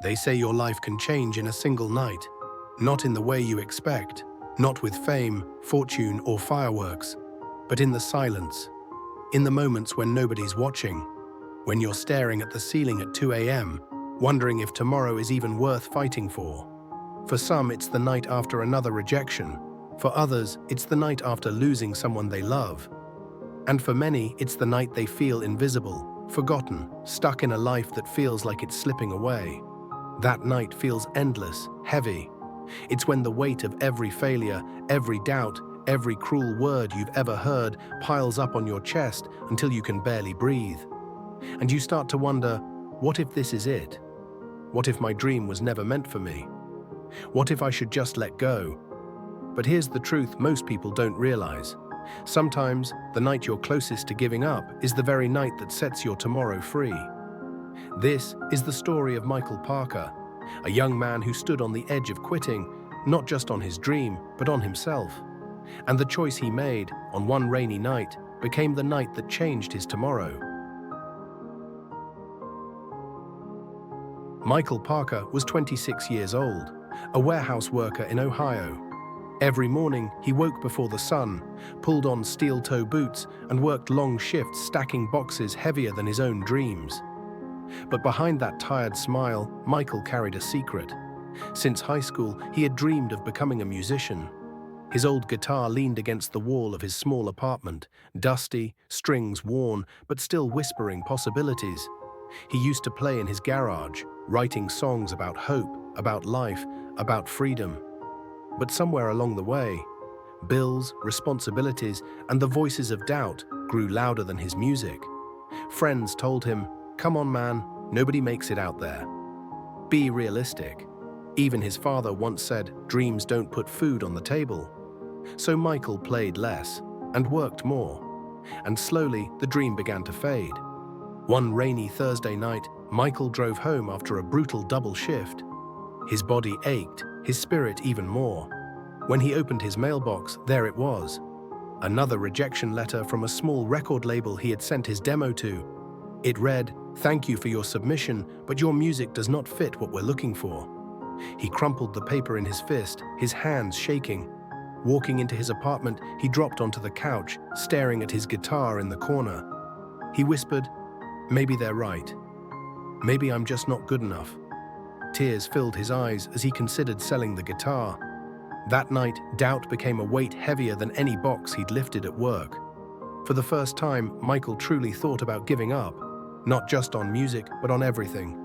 They say your life can change in a single night, not in the way you expect, not with fame, fortune, or fireworks, but in the silence, in the moments when nobody's watching, when you're staring at the ceiling at 2 a.m., wondering if tomorrow is even worth fighting for. For some, it's the night after another rejection. For others, it's the night after losing someone they love. And for many, it's the night they feel invisible, forgotten, stuck in a life that feels like it's slipping away. That night feels endless, heavy. It's when the weight of every failure, every doubt, every cruel word you've ever heard piles up on your chest until you can barely breathe. And you start to wonder, what if this is it? What if my dream was never meant for me? What if I should just let go? But here's the truth most people don't realize. Sometimes, the night you're closest to giving up is the very night that sets your tomorrow free. This is the story of Michael Parker, a young man who stood on the edge of quitting, not just on his dream, but on himself. And the choice he made, on one rainy night, became the night that changed his tomorrow. Michael Parker was 26 years old, a warehouse worker in Ohio. Every morning, he woke before the sun, pulled on steel-toe boots, and worked long shifts stacking boxes heavier than his own dreams. But behind that tired smile, Michael carried a secret. Since high school, he had dreamed of becoming a musician. His old guitar leaned against the wall of his small apartment, dusty, strings worn, but still whispering possibilities. He used to play in his garage, writing songs about hope, about life, about freedom. But somewhere along the way, bills, responsibilities, and the voices of doubt grew louder than his music. Friends told him, "Come on, man, nobody makes it out there. Be realistic." Even his father once said, "Dreams don't put food on the table." So Michael played less and worked more. And slowly, the dream began to fade. One rainy Thursday night, Michael drove home after a brutal double shift. His body ached, his spirit even more. When he opened his mailbox, there it was. Another rejection letter from a small record label he had sent his demo to. It read, "Thank you for your submission, but your music does not fit what we're looking for." He crumpled the paper in his fist, his hands shaking. Walking into his apartment, he dropped onto the couch, staring at his guitar in the corner. He whispered, "Maybe they're right. Maybe I'm just not good enough." Tears filled his eyes as he considered selling the guitar. That night, doubt became a weight heavier than any box he'd lifted at work. For the first time, Michael truly thought about giving up, not just on music, but on everything.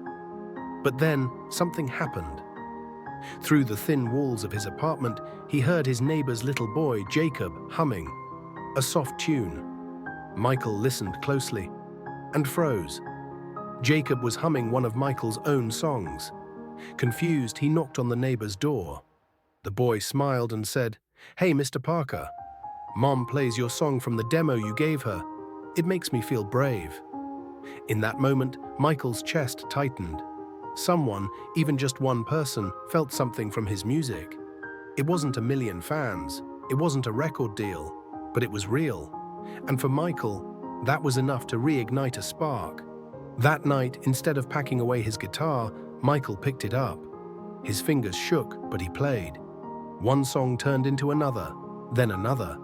But then, something happened. Through the thin walls of his apartment, he heard his neighbor's little boy, Jacob, humming a soft tune. Michael listened closely and froze. Jacob was humming one of Michael's own songs. Confused, he knocked on the neighbor's door. The boy smiled and said, "Hey, Mr. Parker, Mom plays your song from the demo you gave her. It makes me feel brave." In that moment, Michael's chest tightened. Someone, even just one person, felt something from his music. It wasn't a million fans, it wasn't a record deal, but it was real. And for Michael, that was enough to reignite a spark. That night, instead of packing away his guitar, Michael picked it up. His fingers shook, but he played. One song turned into another, then another.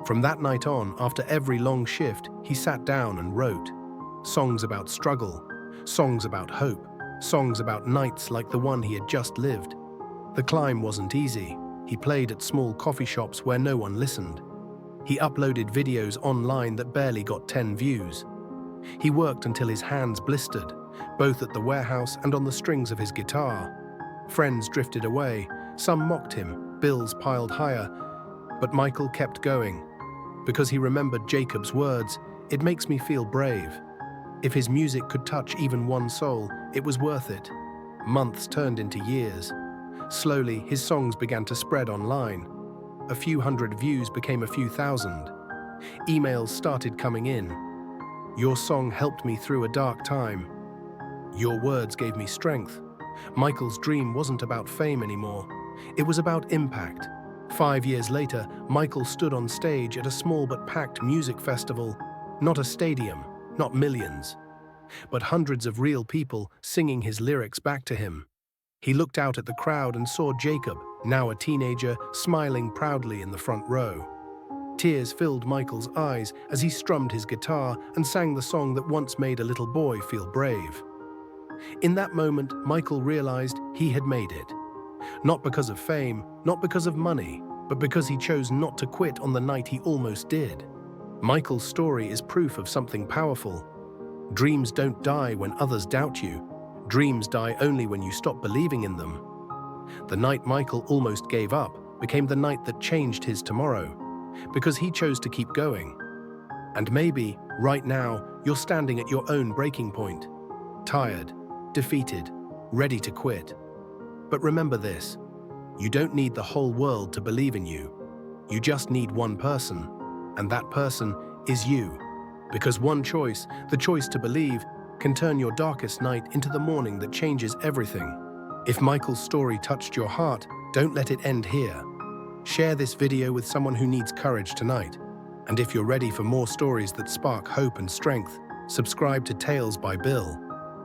From that night on, after every long shift, he sat down and wrote. Songs about struggle, songs about hope, songs about nights like the one he had just lived. The climb wasn't easy. He played at small coffee shops where no one listened. He uploaded videos online that barely got 10 views. He worked until his hands blistered, both at the warehouse and on the strings of his guitar. Friends drifted away, some mocked him, bills piled higher, but Michael kept going. Because he remembered Jacob's words, "It makes me feel brave." If his music could touch even one soul, it was worth it. Months turned into years. Slowly, his songs began to spread online. A few hundred views became a few thousand. Emails started coming in. "Your song helped me through a dark time. Your words gave me strength." Michael's dream wasn't about fame anymore. It was about impact. 5 years later, Michael stood on stage at a small but packed music festival. Not a stadium, not millions, but hundreds of real people singing his lyrics back to him. He looked out at the crowd and saw Jacob, now a teenager, smiling proudly in the front row. Tears filled Michael's eyes as he strummed his guitar and sang the song that once made a little boy feel brave. In that moment, Michael realized he had made it. Not because of fame, not because of money, but because he chose not to quit on the night he almost did. Michael's story is proof of something powerful. Dreams don't die when others doubt you. Dreams die only when you stop believing in them. The night Michael almost gave up became the night that changed his tomorrow, because he chose to keep going. And maybe, right now, you're standing at your own breaking point. Tired, defeated, ready to quit. But remember this, you don't need the whole world to believe in you. You just need one person, and that person is you. Because one choice, the choice to believe, can turn your darkest night into the morning that changes everything. If Michael's story touched your heart, don't let it end here. Share this video with someone who needs courage tonight. And if you're ready for more stories that spark hope and strength, subscribe to Tales by Bill,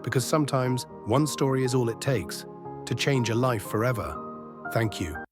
because sometimes one story is all it takes to change a life forever. Thank you.